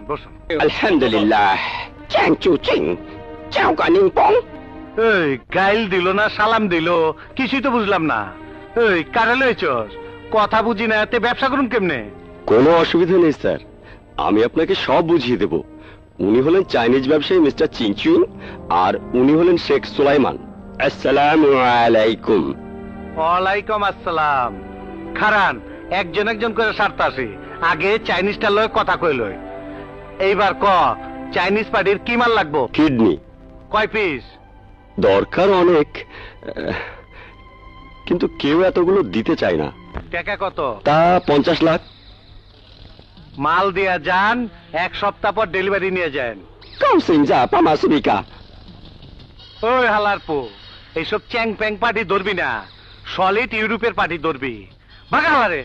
বসুন। আলহামদুলিল্লাহ। চ্যাং চু চিং চাও কানিং পং। এই গাইল দিল না সালাম দিল, কিছুই তো বুঝলাম না। এই কারে লইছস? কথা বুঝি না, তে ব্যবসা করুন কেমনে? কোনো অসুবিধা নেই স্যার, আমি আপনাকে সব বুঝিয়ে দেব। উনি হলেন চাইনিজ ব্যবসায়ী মিস্টার চিংচুং, আর উনি হলেন শেখ সুলাইমান। আসসালামু আলাইকুম। ওয়ালাইকুম আসসালাম। খারান, একজন একজন করে সারতে আসি, আগে চাইনিজটা লয় কথা কই লয়। এইবার ক, চাইনিজ পার্টির কি মাল লাগবো? কিডনি কয় পিস? দরকার অনেক, কিন্তু কেউ এতগুলো দিতে চায় না। টাকা কত? তা 50 লাখ। মাল দিয়া যান, এক সপ্তাহ পর ডেলিভারি নিয়ে যান। কাউসিংজা পামাসুবিকা। ওই হালার পো, এইসব চ্যাং প্যাং পার্টি ধরবি না, সলিড ইউরোপের পার্টি ধরবি। ভাগা হালারে।